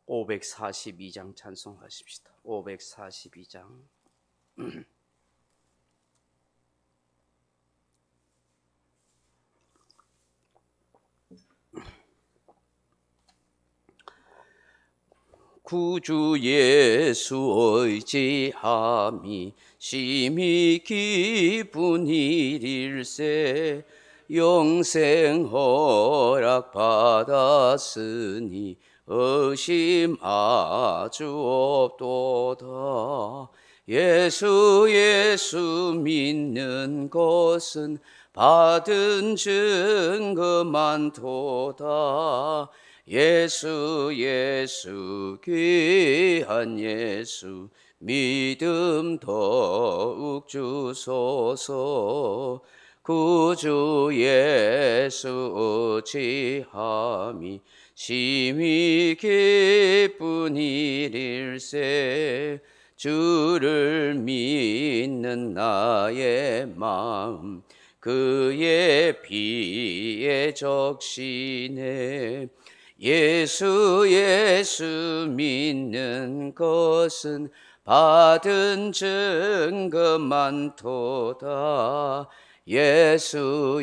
542장 찬송하십시다. 542장. 구주 예수 의지함이 심히 기쁜 일일세. 영생 허락 받았으니 의심 아주 없도다. 예수 믿는 것은 받은 증거 많도다. 예수 귀한 예수 믿음 더욱 주소서. 구주 예수 의지함이 심히 기쁜 일일세. 주를 믿는 나의 마음 그의 피에 적시네. 예수 믿는 것은 받은 증거 많도다. 예수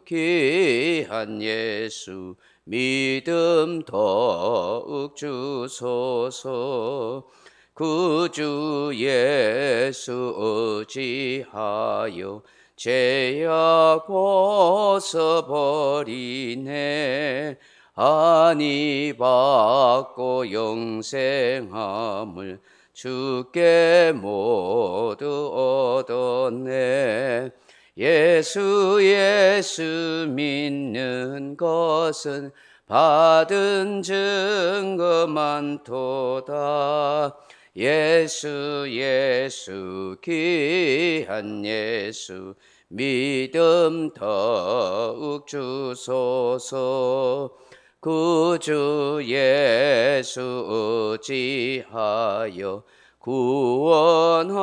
귀한 예수 믿음 더욱 주소서. 구주 예수 의지하여 죄악 벗어버리네. 안위 받고 영생함을 주께 모두 얻었네. 예수 믿는 것은 받은 증거 많도다. 예수 귀한 예수 믿음 더욱 주소서. 구주 예수 의지하여 구원함을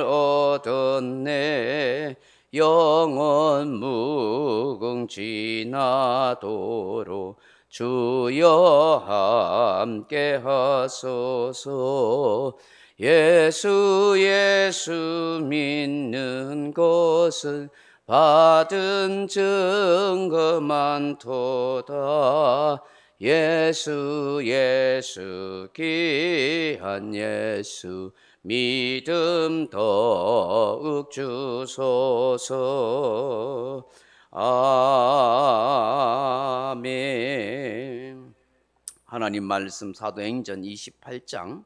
얻었네. 영원 무궁지나도록 주여 함께 하소서. 예수 믿는 것은 받은 증거 많도다. 예수 귀한 예수 믿음 더욱 주소서. 아멘. 하나님 말씀 사도행전 28장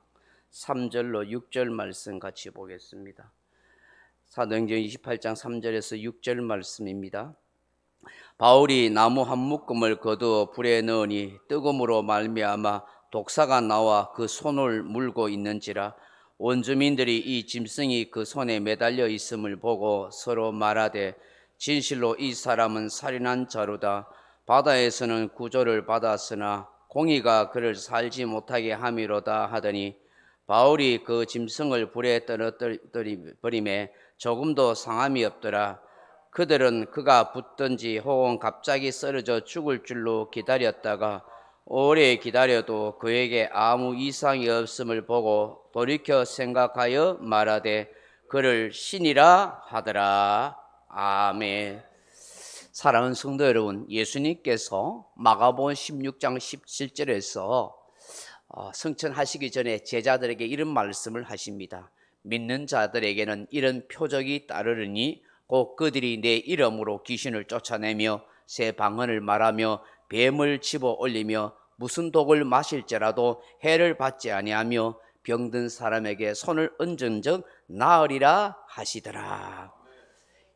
3절로 6절 말씀 같이 보겠습니다. 사도행전 28장 3절에서 6절 말씀입니다. 바울이 나무 한 묶음을 거두어 불에 넣으니 뜨거움으로 말미암아 독사가 나와 그 손을 물고 있는지라. 원주민들이 이 짐승이 그 손에 매달려 있음을 보고 서로 말하되 진실로 이 사람은 살인한 자로다. 바다에서는 구조를 받았으나 공의가 그를 살지 못하게 함이로다 하더니 바울이 그 짐승을 불에 떨어뜨리매 조금도 상함이 없더라. 그들은 그가 붙든지 혹은 갑자기 쓰러져 죽을 줄로 기다렸다가 오래 기다려도 그에게 아무 이상이 없음을 보고 돌이켜 생각하여 말하되 그를 신이라 하더라. 아멘. 사랑하는 성도 여러분, 예수님께서 마가복음 16장 17절에서 성천하시기 전에 제자들에게 이런 말씀을 하십니다. 믿는 자들에게는 이런 표적이 따르니 곧 그들이 내 이름으로 귀신을 쫓아내며 새 방언을 말하며 뱀을 집어 올리며 무슨 독을 마실지라도 해를 받지 아니하며 병든 사람에게 손을 얹은 적 나으리라 하시더라.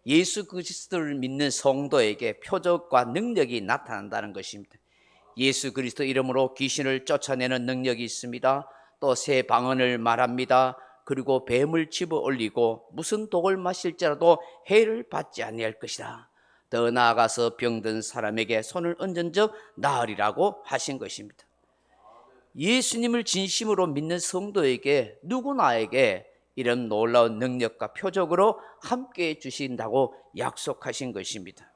예수 그리스도를 믿는 성도에게 표적과 능력이 나타난다는 것입니다. 예수 그리스도 이름으로 귀신을 쫓아내는 능력이 있습니다. 또 새 방언을 말합니다. 그리고 뱀을 집어 올리고 무슨 독을 마실지라도 해를 받지 아니할 것이다. 더 나아가서 병든 사람에게 손을 얹은 적 나으리라고 하신 것입니다. 예수님을 진심으로 믿는 성도에게 누구나에게 이런 놀라운 능력과 표적으로 함께해 주신다고 약속하신 것입니다.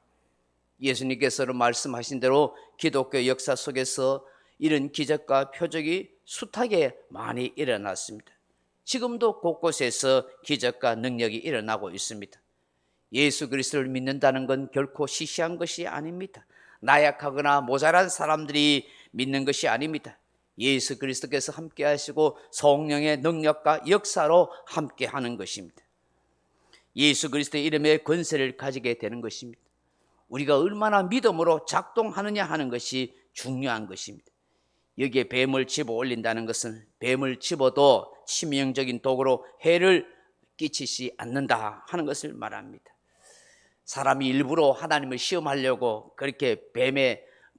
예수님께서 말씀하신 대로 기독교 역사 속에서 이런 기적과 표적이 숱하게 많이 일어났습니다. 지금도 곳곳에서 기적과 능력이 일어나고 있습니다. 예수 그리스도를 믿는다는 건 결코 시시한 것이 아닙니다. 나약하거나 모자란 사람들이 믿는 것이 아닙니다. 예수 그리스도께서 함께 하시고 성령의 능력과 역사로 함께 하는 것입니다. 예수 그리스도의 이름에 권세를 가지게 되는 것입니다. 우리가 얼마나 믿음으로 작동하느냐 하는 것이 중요한 것입니다. 여기에 뱀을 집어 올린다는 것은 뱀을 집어도 치명적인 독으로 해를 끼치지 않는다 하는 것을 말합니다. 사람이 일부러 하나님을 시험하려고 그렇게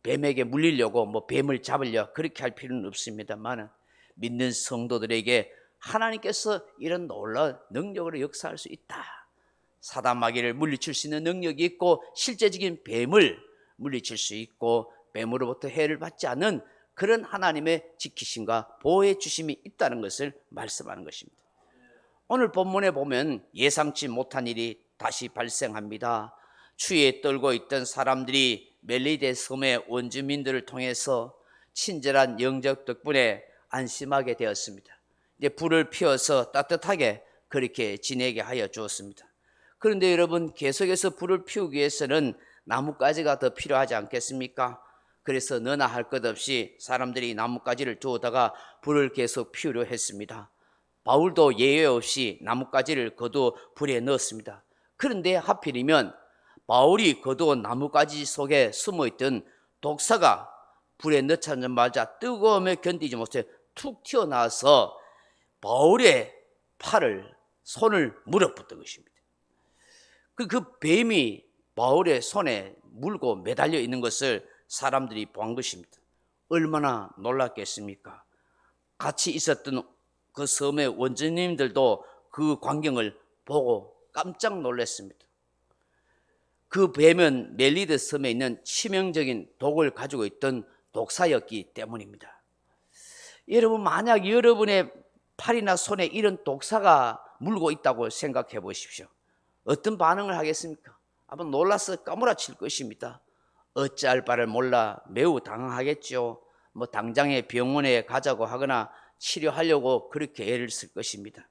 뱀에게 물리려고 뱀을 잡으려 그렇게 할 필요는 없습니다만, 믿는 성도들에게 하나님께서 이런 놀라운 능력으로 역사할 수 있다. 사단 마귀를 물리칠 수 있는 능력이 있고 실제적인 뱀을 물리칠 수 있고 뱀으로부터 해를 받지 않는 그런 하나님의 지키심과 보호해 주심이 있다는 것을 말씀하는 것입니다. 오늘 본문에 보면 예상치 못한 일이 다시 발생합니다. 추위에 떨고 있던 사람들이 멜리데 섬의 원주민들을 통해서 친절한 영적 덕분에 안심하게 되었습니다. 이제 불을 피워서 따뜻하게 그렇게 지내게 하여 주었습니다. 그런데 여러분, 계속해서 불을 피우기 위해서는 나뭇가지가 더 필요하지 않겠습니까? 그래서 너나 할 것 없이 사람들이 나뭇가지를 주워다가 불을 계속 피우려 했습니다. 바울도 예외 없이 나뭇가지를 거두어 불에 넣었습니다. 그런데 하필이면 바울이 거두어 나뭇가지 속에 숨어있던 독사가 불에 넣자마자 뜨거움에 견디지 못해 툭 튀어나와서 바울의 손을 물어붙은 것입니다. 그 뱀이 바울의 손에 물고 매달려 있는 것을 사람들이 본 것입니다. 얼마나 놀랐겠습니까? 같이 있었던 그 섬의 원주민들도 그 광경을 보고 깜짝 놀랐습니다. 그 뱀은 멜리데 섬에 있는 치명적인 독을 가지고 있던 독사였기 때문입니다. 여러분, 만약 여러분의 팔이나 손에 이런 독사가 물고 있다고 생각해 보십시오. 어떤 반응을 하겠습니까? 아마 놀라서 까무라칠 것입니다. 어찌할 바를 몰라 매우 당황하겠죠. 당장에 병원에 가자고 하거나 치료하려고 그렇게 애를 쓸 것입니다.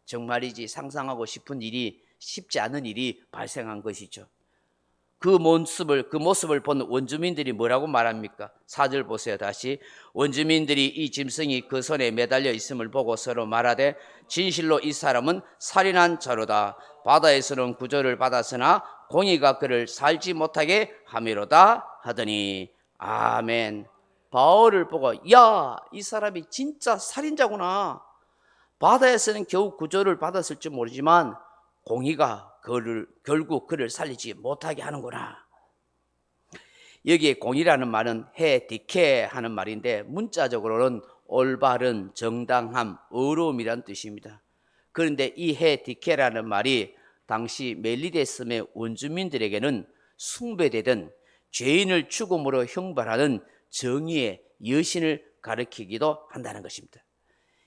정말이지 상상하고 싶은 일이, 쉽지 않은 일이 발생한 것이죠. 그 모습을 본 원주민들이 뭐라고 말합니까? 4절 보세요. 다시. 원주민들이 이 짐승이 그 손에 매달려 있음을 보고 서로 말하되 진실로 이 사람은 살인한 자로다. 바다에서는 구조를 받았으나 공의가 그를 살지 못하게 함이로다 하더니. 아멘. 바울을 보고 야, 이 사람이 진짜 살인자구나. 바다에서는 겨우 구조를 받았을지 모르지만 공의가 결국 그를 살리지 못하게 하는구나. 여기에 공의라는 말은 헤디케 하는 말인데 문자적으로는 올바른, 정당함, 의로움이란 뜻입니다. 그런데 이 헤디케라는 말이 당시 멜리데 섬의 원주민들에게는 숭배되던 죄인을 죽음으로 형벌하는 정의의 여신을 가리키기도 한다는 것입니다.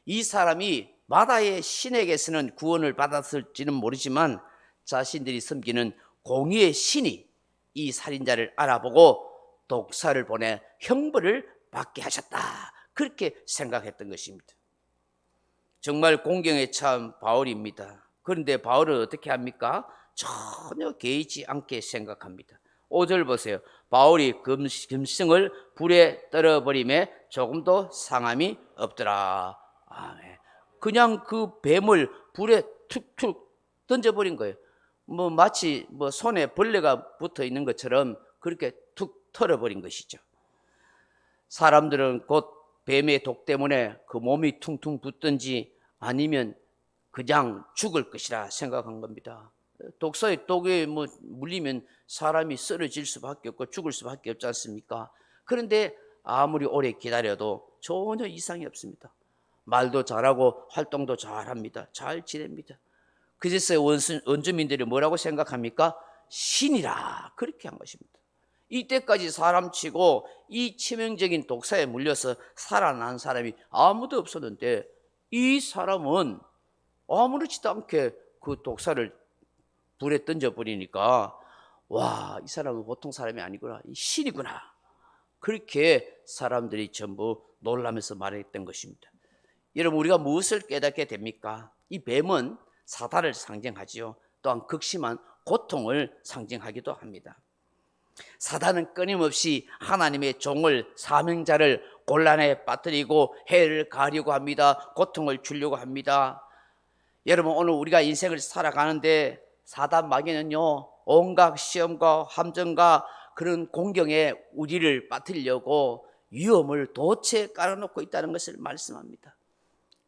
이 사람이 바다의 신에게서는 구원을 받았을지는 모르지만 자신들이 섬기는 공의의 신이 이 살인자를 알아보고 독사를 보내 형벌을 받게 하셨다. 그렇게 생각했던 것입니다. 정말 공경에 처한 바울입니다. 그런데 바울은 어떻게 합니까? 전혀 개의치 않게 생각합니다. 5절 보세요. 바울이 짐승을 불에 떨어버림에 조금도 상함이 없더라. 아멘. 그냥 그 뱀을 불에 툭툭 던져버린 거예요. 마치 손에 벌레가 붙어 있는 것처럼 그렇게 툭 털어버린 것이죠. 사람들은 곧 뱀의 독 때문에 그 몸이 퉁퉁 붓든지 아니면 그냥 죽을 것이라 생각한 겁니다. 독사의 독에 물리면 사람이 쓰러질 수밖에 없고 죽을 수밖에 없지 않습니까? 그런데 아무리 오래 기다려도 전혀 이상이 없습니다. 말도 잘하고 활동도 잘합니다. 잘 지냅니다. 그제서야 원주민들이 뭐라고 생각합니까? 신이라 그렇게 한 것입니다. 이때까지 사람치고 이 치명적인 독사에 물려서 살아난 사람이 아무도 없었는데 이 사람은 아무렇지도 않게 그 독사를 불에 던져버리니까 와, 이 사람은 보통 사람이 아니구나, 이 신이구나. 그렇게 사람들이 전부 놀라면서 말했던 것입니다. 여러분, 우리가 무엇을 깨닫게 됩니까? 이 뱀은 사단을 상징하지요. 또한 극심한 고통을 상징하기도 합니다. 사단은 끊임없이 하나님의 종을, 사명자를 곤란에 빠뜨리고 해를 가려고 합니다. 고통을 주려고 합니다. 여러분, 오늘 우리가 인생을 살아가는데 사단 마귀는요, 온갖 시험과 함정과 그런 공경에 우리를 빠뜨리려고 위험을 도체 깔아놓고 있다는 것을 말씀합니다.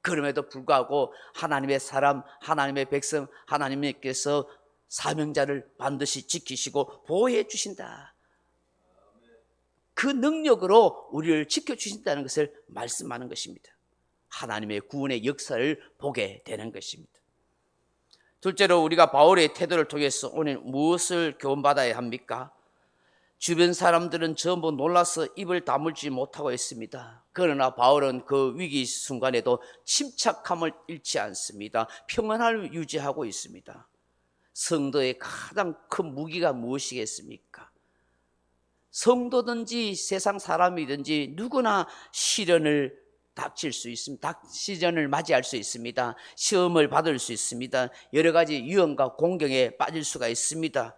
그럼에도 불구하고 하나님의 사람, 하나님의 백성, 하나님께서 사명자를 반드시 지키시고 보호해 주신다. 그 능력으로 우리를 지켜주신다는 것을 말씀하는 것입니다. 하나님의 구원의 역사를 보게 되는 것입니다. 둘째로, 우리가 바울의 태도를 통해서 오늘 무엇을 교훈받아야 합니까? 주변 사람들은 전부 놀라서 입을 다물지 못하고 있습니다. 그러나 바울은 그 위기 순간에도 침착함을 잃지 않습니다. 평안을 유지하고 있습니다. 성도의 가장 큰 무기가 무엇이겠습니까? 성도든지 세상 사람이든지 누구나 시련을 닥칠 수 있습니다. 시련을 맞이할 수 있습니다. 시험을 받을 수 있습니다. 여러 가지 위험과 공경에 빠질 수가 있습니다.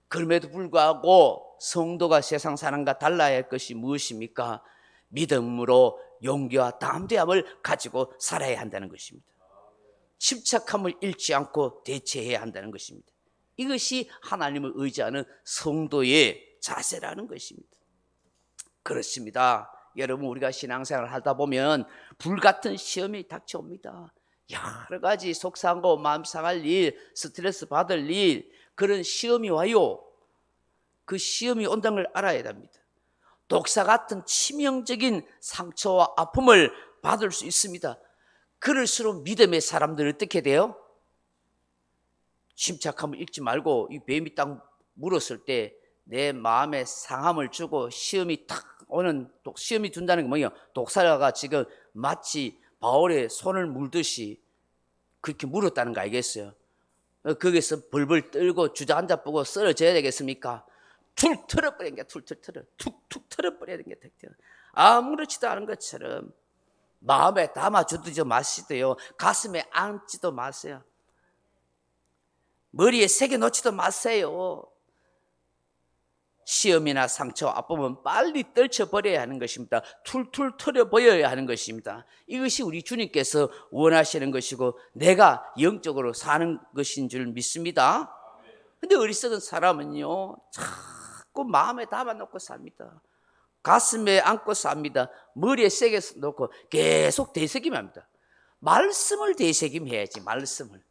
그럼에도 불구하고 성도가 세상 사람과 달라야 할 것이 무엇입니까? 믿음으로 용기와 담대함을 가지고 살아야 한다는 것입니다. 침착함을 잃지 않고 대처해야 한다는 것입니다. 이것이 하나님을 의지하는 성도의 자세라는 것입니다. 그렇습니다. 여러분, 우리가 신앙생활을 하다 보면 불같은 시험이 닥쳐옵니다. 여러 가지 속상하고 마음 상할 일, 스트레스 받을 일, 그런 시험이 와요. 그 시험이 온다는 걸 알아야 됩니다. 독사 같은 치명적인 상처와 아픔을 받을 수 있습니다. 그럴수록 믿음의 사람들은 어떻게 돼요? 침착함을 잃지 말고 이 뱀이 딱 물었을 때 내 마음에 상함을 주고 시험이 탁 오는, 시험이 둔다는 게 뭐예요? 독사가 지금 마치 바울의 손을 물듯이 그렇게 물었다는 거 알겠어요? 거기서 벌벌 떨고 주저앉아 보고 쓰러져야 되겠습니까? 툭 털어버리는 게 툭툭 털어버려야 되는 게 아무렇지도 않은 것처럼 마음에 담아주지 마시고요, 가슴에 안지도 마세요, 머리에 새겨 놓지도 마세요. 시험이나 상처, 아픔은 빨리 떨쳐버려야 하는 것입니다. 툴툴 털어버려야 하는 것입니다. 이것이 우리 주님께서 원하시는 것이고 내가 영적으로 사는 것인 줄 믿습니다. 근데 어리석은 사람은요, 자꾸 마음에 담아놓고 삽니다. 가슴에 안고 삽니다. 머리에 세게 놓고 계속 되새김합니다. 말씀을 되새김해야지. 말씀을,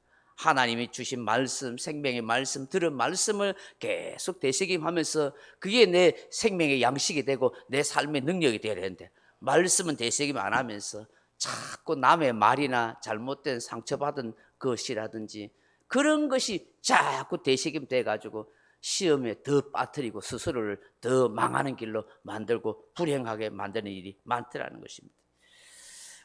하나님이 주신 말씀, 생명의 말씀, 들은 말씀을 계속 되새김하면서 그게 내 생명의 양식이 되고 내 삶의 능력이 되어야 되는데, 말씀은 되새김 안 하면서 자꾸 남의 말이나 잘못된 상처받은 것이라든지 그런 것이 자꾸 되새김 돼가지고 시험에 더 빠뜨리고 스스로를 더 망하는 길로 만들고 불행하게 만드는 일이 많더라는 것입니다.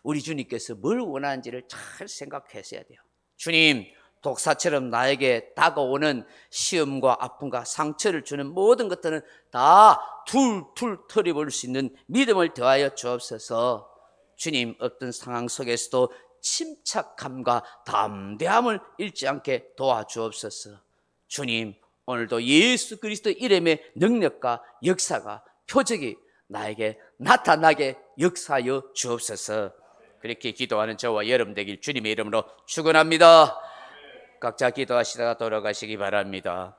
우리 주님께서 뭘 원하는지를 잘 생각하셔야 돼요. 주님, 독사처럼 나에게 다가오는 시험과 아픔과 상처를 주는 모든 것들은 다 툴툴 털어버릴 수 있는 믿음을 더하여 주옵소서. 주님, 어떤 상황 속에서도 침착함과 담대함을 잃지 않게 도와주옵소서. 주님, 오늘도 예수 그리스도 이름의 능력과 역사가, 표적이 나에게 나타나게 역사하여 주옵소서. 그렇게 기도하는 저와 여러분 되길 주님의 이름으로 축원합니다. 각자 기도하시다가 돌아가시기 바랍니다.